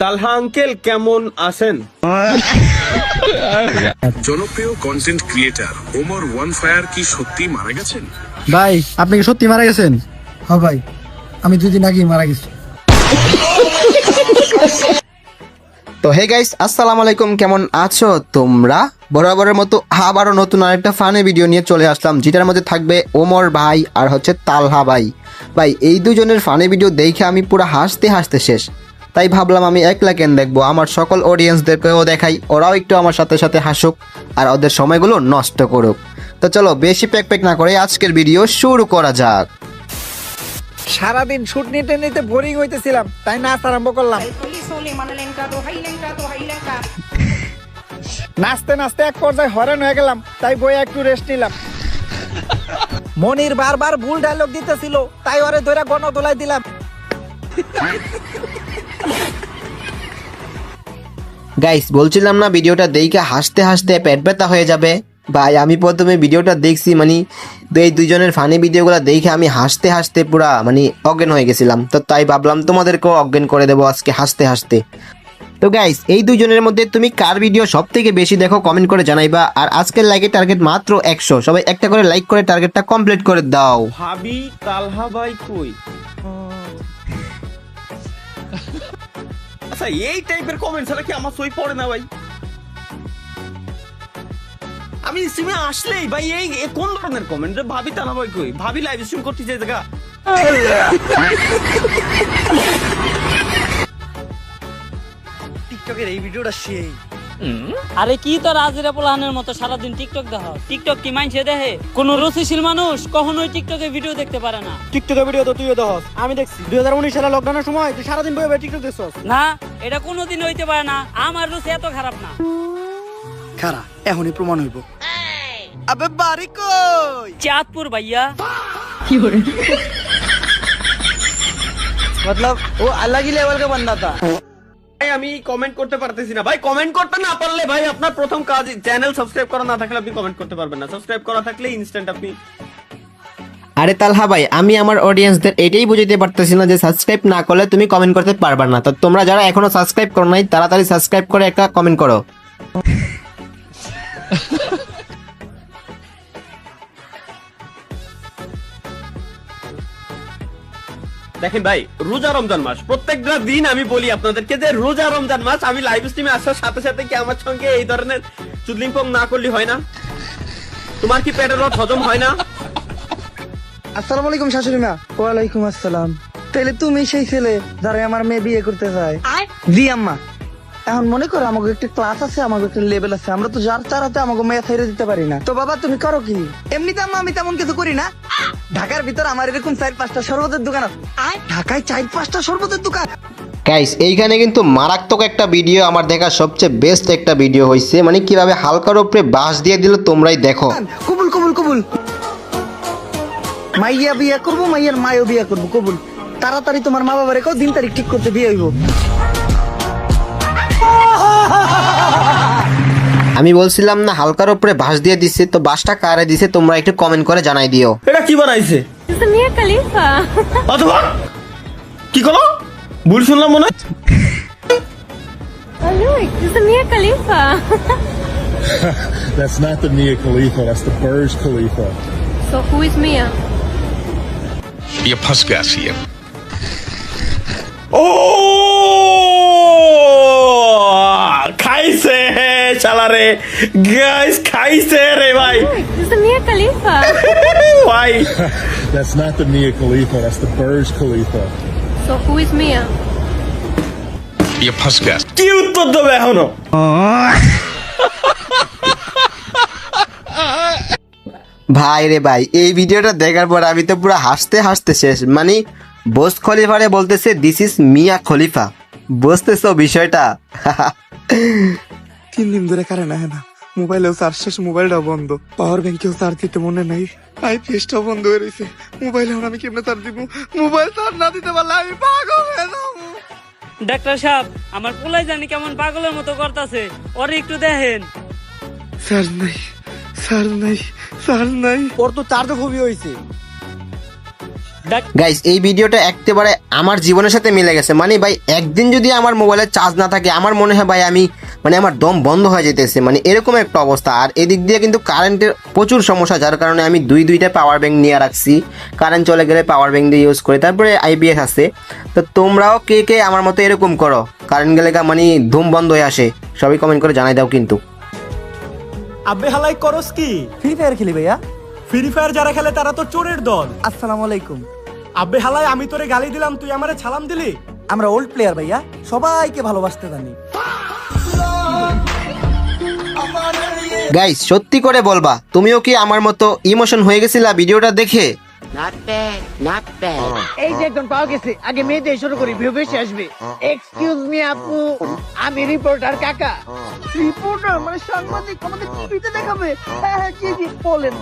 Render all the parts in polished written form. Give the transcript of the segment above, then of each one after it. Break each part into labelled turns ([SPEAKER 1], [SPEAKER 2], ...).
[SPEAKER 1] তালহা uncle কেমন আছেন?
[SPEAKER 2] জনপ্রিয় content creator Omar one fire কি সত্যি মারা গেছেন?
[SPEAKER 3] ভাই আপনি কি সত্যি মারা গেছেন?
[SPEAKER 4] হ্যাঁ ভাই, আমি 2 দিন আগেই মারা গেছি।
[SPEAKER 5] তো হে গাইস, আসসালামু আলাইকুম। কেমন আছো তোমরা? বরাবরের মতো আবারও নতুন আরেকটা ফানি ভিডিও নিয়ে চলে আসলাম, যেটার মধ্যে থাকবে ওমর ভাই আর হচ্ছে তালহা ভাই। ভাই এই দুজনের ফানি ভিডিও দেখে আমি পুরো হাসতে হাসতে শেষ। তাই ভাবলাম আমি একলা কেন দেখবো, আমার সকল অডিয়েন্সদেরকেও দেখাই, ওরাও একটু আমার সাথে সাথে হাসুক আর ওদের সময়গুলো নষ্ট করুক। তো চলো বেশি প্যাক না করে আজকের ভিডিও শুরু করা যাক।
[SPEAKER 3] সারাদিন শুট নিতে নিতে বোরিং হইতেছিলাম, তাই নাচ আরম্ভ করলাম। নাচতে নাচতে এক পর্যায়ে হরেন হয়ে গেলাম, তাই বইয়ে একটু রেস্ট নিলাম। মনির বারবার ভুল ডায়লগ দিতেছিল, তাই ওরে ধরে গণদোলাই দিলাম।
[SPEAKER 5] গাইস বলছিলাম না ভিডিওটা দেখে হাসতে হাসতে পেট ব্যথা হয়ে যাবে। ভাই আমি প্রথমে ভিডিওটা দেখছি, মানে এই দুইজনের ফানি ভিডিওগুলো দেখে আমি হাসতে হাসতে পুরা অজ্ঞান হয়ে গেছিলাম। তো তাই ভাবলাম তোমাদেরকেও অজ্ঞান করে দেবো আজকে হাসতে হাসতে। তো গাইস এই দুইজনের মধ্যে তুমি কার ভিডিও সব থেকে বেশি দেখো কমেন্ট করে জানাইবা। আর আজকের লাইকের টার্গেট মাত্র 100, সবাই একটা করে লাইক করে টার্গেটটা কমপ্লিট করে দাও।
[SPEAKER 1] ভাবি তালহা ভাই কই? আচ্ছা এই টাইপের কমেন্ট ছাড়া কি আমার সই পড়ে না ভাই? আমি স্ট্রিমে আসলেই ভাই এই কোন ধরনের কমেন্ট? ভাবি তালহা ভাই কই? ভাবি লাইভ স্ট্রিম করতে চাই জায়গা।
[SPEAKER 3] টিকটকের এই ভিডিওটা সেই।
[SPEAKER 6] আরে কি তোর আজিরা পোলাহানের মতো সারাদিন টিকটক দেখো? টিকটক কি মাইনছে দেখে? কোন রুচিশীল মানুষ কখনোই টিকটকে ভিডিও দেখতে পারে না।
[SPEAKER 3] টিকটকের ভিডিও তো তুইও দেখছ, আমি দেখছি 2019 সালে লকডাউনের সময় তুই সারাদিন বসে টিকটক দেখছস।
[SPEAKER 6] না, এটা কোনোদিন হইতে পারে না। আমার রুচি এত খারাপ না।
[SPEAKER 3] খারা এখনই প্রমাণ হইব। আবে বাড়ি কই?
[SPEAKER 6] চাঁদপুর ভাইয়া।
[SPEAKER 3] मतलब वो अलग ही लेवल का बंदा था।
[SPEAKER 1] ভাই আমি কমেন্ট করতে পারতেছি না ভাই। কমেন্ট করতে না পারলে ভাই আপনার প্রথম কাজ, চ্যানেল সাবস্ক্রাইব করা না থাকলে আপনি কমেন্ট করতে পারবেন না। সাবস্ক্রাইব করা থাকলে ইনস্ট্যান্ট আপনি।
[SPEAKER 5] আরে তালহা ভাই আমি আমার অডিয়েন্সদের এটাই বুঝাতে পারতেছি না যে সাবস্ক্রাইব না করলে তুমি কমেন্ট করতে পারবা না। তো তোমরা যারা এখনো সাবস্ক্রাইব করো নাই তাড়াতাড়ি সাবস্ক্রাইব করে একটা কমেন্ট করো।
[SPEAKER 1] দেখেন ভাই, রোজা রমজান মাস, প্রত্যেকটা দিন আমি বলি আপনাদেরকে যে রোজা রমজান মাস। আমি লাইভ স্ট্রিমে আসার সাথে সাথে কি আমার সঙ্গে এই ধরনের চুদলিংপং না করলে হয় না? তোমার কি পেটের রথ হজম হয় না?
[SPEAKER 4] আসসালামু আলাইকুম শাশুড়ি মা। ওয়ালাইকুম আসসালাম। তাহলে তুমি সেই ছেলে যারা আমার মেয়ে বিয়ে করতে চায়? জি আম্মা। এখন মনে করো আমাকে একটা ক্লাস আছে, আমাকে একটা লেভেল আছে, আমরা তো যার চারাতে আমাকে মেয়ে ছেড়ে দিতে পারি না। তো বাবা তুমি করো কি? এমনিতে আম্মা আমি তেমন কিছু করি না। ঢাকার ভিতর আমার এরকম 4-5টা শরবতের দোকান আছে। ঢাকায় 4-5টা শরবতের দোকান।
[SPEAKER 5] গাইস এইখানে কিন্তু মারাত্মক একটা ভিডিও, আমার দেখা সবচেয়ে বেস্ট একটা ভিডিও হয়েছে, কিভাবে হালকার উপরে বাঁশ দিয়ে দিল তোমরাই দেখো।
[SPEAKER 4] কবুল কবুল কবুল। মাইয়া বিয়ে করবো, মাইয়ার মায়ও বিয়ে করবো, কবুল। তাড়াতাড়ি তোমার মা বাবার দিন তারিখ ঠিক করতে বিয়ে হইব।
[SPEAKER 5] আমি বলছিলাম না হালকার উপরে বাঁশ দিয়ে দিচ্ছে, তো বাঁশটা কারে দিছে তোমরা একটু কমেন্ট করে জানাই দিও।
[SPEAKER 1] এটা কি বানাইছে?
[SPEAKER 7] মিয়া খলিফা।
[SPEAKER 1] অথবা কি করো? ভুল শুনলাম মনে হয়।
[SPEAKER 7] Oh look, this is Mia Khalifa.
[SPEAKER 8] That's not the Mia Khalifa, that's the Burj Khalifa.
[SPEAKER 7] So who is Mia?
[SPEAKER 2] ये फंस गया सीएम।
[SPEAKER 1] ও খাইছে শালা রে, গাইস খাইছে রে ভাই।
[SPEAKER 7] This is Mia Khalifa.
[SPEAKER 1] ভাই
[SPEAKER 8] That's not the Mia Khalifa, that's the Burj Khalifa.
[SPEAKER 7] So who is Mia?
[SPEAKER 2] ये फंस गया।
[SPEAKER 1] কি উত্তর দেবে এখনো?
[SPEAKER 5] ভাই রে ভাই এই ভিডিওটা দেখার পর আমি তো পুরো হাসতে হাসতে শেষ। বোস খলিফারে বলতেছে দিস ইজ মিয়া খলিফা, বুঝতেছো বিষয়টা?
[SPEAKER 4] 3 দিন ধরে কারেন্ট আহে না, মোবাইলেও চার্জ শেষ, মোবাইলটাও বন্ধ, পাওয়ার ব্যাংকেও চার্জ দিতে মনে নাই, আইপিএসটাও বন্ধ হয়ে রয়েছে। মোবাইলে এখন আমি কেমনে চার্জ দিব? মোবাইল চার্জ না দিতে পারলে আমি পাগল হয়ে যাবো।
[SPEAKER 6] ডাক্তার সাহেব, আমার পোলাই জানি কেমন পাগলের মতো করতেছে, ওরে একটু দেখেন।
[SPEAKER 4] চার্জ নাই, চার্জ নাই, চার্জ নাই।
[SPEAKER 3] ওর তো চার্জ খুবই হয়েছে।
[SPEAKER 6] দেখ
[SPEAKER 5] গাইস এই ভিডিওটা একেবারে আমার জীবনের সাথে মিলে গেছে। মানে ভাই একদিন যদি আমার মোবাইলে চার্জ না থাকে আমার মনে হয় ভাই আমি মানে আমার দম বন্ধ হয়ে যেতেছে, মানে এরকম একটা অবস্থা। আর এদিক দিয়ে কিন্তু কারেন্টের প্রচুর সমস্যা, যার কারণে আমি দুইটা পাওয়ার ব্যাংক নিয়ে রাখছি, কারেন্ট চলে গেলে পাওয়ার ব্যাংক দিয়ে ইউজ করি। তারপরে আইপিএস আছে। তো তোমরাও কে কে আমার মতো এরকম করো, কারেন্ট গেলে মানে ধুম বন্ধ হয়ে আসে? সবাই কমেন্ট করে জানাই দাও কিন্তু।
[SPEAKER 9] আব্বে হালাই করস কি?
[SPEAKER 4] ফ্রি ফায়ার খেলি ভাইয়া।
[SPEAKER 9] ফ্রি ফায়ার যারা খেলে তারা তো চোরের দল।
[SPEAKER 4] আসসালামু আলাইকুম।
[SPEAKER 9] আব্বে হালাই আমি তোরে গালি দিলাম, তুই আমারে সালাম দিলি?
[SPEAKER 4] আমরা ওল্ড প্লেয়ার ভাইয়া, সবাইকে ভালোবাসতে জানি।
[SPEAKER 5] গাইস সত্যি করে বলবা তুমিও কি আমার মতো ইমোশন হয়ে গেছিলা ভিডিওটা দেখে?
[SPEAKER 3] এই যে একজন পাওয়া গেছে, আগে মেয়ে দিয়ে শুরু করি, ভিউ বেশি আসবে। এক্সকিউজ মি আপু, আমি রিপোর্টার কাকা।
[SPEAKER 4] রিপোর্টার মানে সাংবাদিক, আমাদের টিভিতে দেখাবে? হ্যাঁ হ্যাঁ জি জি বলেন।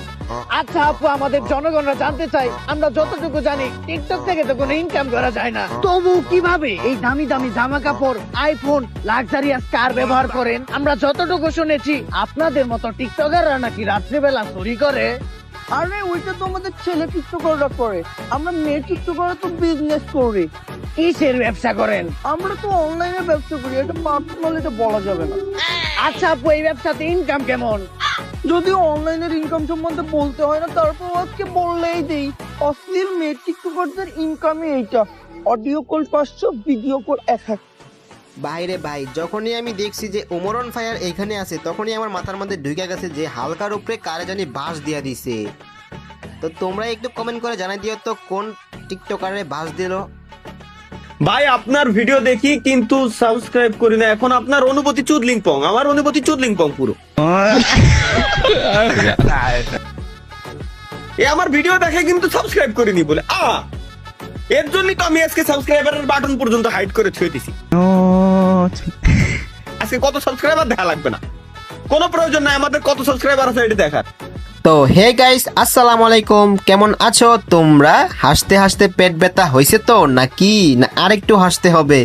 [SPEAKER 3] আচ্ছা আপু, আমাদের জনগণরা জানতে চাই, আমরা যতটুকু জানি টিকটক থেকে তো কোনো ইনকাম করা যায় না, তবু কিভাবে এই দামি দামি জামা কাপড়, আইফোন, লাক্সারিয়াস কার ব্যবহার করেন? আমরা যতটুকু শুনেছি আপনাদের মতো টিকটকাররা নাকি রাত্রিবেলা চুরি করে।
[SPEAKER 4] আরে ওইটা তো আমাদের ছেলে টিকটকাররা করে, আমরা মেয়ে টিকটকাররা তো বিজনেস করি।
[SPEAKER 3] কিসের ব্যবসা করেন?
[SPEAKER 4] আমরা তো অনলাইনে ব্যবসা করি, এটা পার্সোনাল, এটা বলা যাবে না।
[SPEAKER 3] আচ্ছা আপু, এই ব্যবসাতে ইনকাম কেমন?
[SPEAKER 4] যদি অনলাইনের ইনকাম সম্বন্ধে বলতে হয় না, তারপর আজকে বললেই দেই, অশ্লীল মেয়ে টিকটকারদের ইনকামই এইটা। Audio call 500, video call 1000।
[SPEAKER 5] বাইরে ভাই যখনই আমি দেখছি যে ওমর অন ফায়ার এইখানে আছে, তখনই আমার মাথার মধ্যে ঢুকে গেছে যে হালকার উপরে কারে জানি বাস দিয়া দিছে। তো তোমরা একটু কমেন্ট করে জানাই দিও তো কোন টিকটকারে বাস দিল।
[SPEAKER 1] ভাই আপনার ভিডিও দেখি কিন্তু সাবস্ক্রাইব করি না। এখন আপনার অনুভূতি চুদলিং পং, আমার অনুভূতি চুদলিং পং পুরো। এ আমার ভিডিও দেখে কিন্তু সাবস্ক্রাইব করিনি বলে এর জন্যই তো আমি আজকে সাবস্ক্রাইবারের বাটন পর্যন্ত হাইড করে ছুঁয়ে দিছি। আজকে কত সাবস্ক্রাইবার দেখা লাগবে না, কোনো প্রয়োজন নাই আমাদের কত সাবস্ক্রাইবার আছে এটা দেখার।
[SPEAKER 5] তো হে গাইস আসসালামু আলাইকুম, কেমন আছো তোমরা? হাসতে হাসতে পেট ব্যথা হয়েছে তো নাকি, না আরেকটু হাসতে হবে?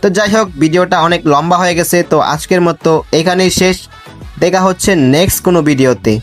[SPEAKER 5] তো যাই হোক ভিডিওটা অনেক লম্বা হয়ে গেছে, তো আজকের মতো এখানেই শেষ। দেখা হচ্ছে নেক্সট কোনো ভিডিওতে।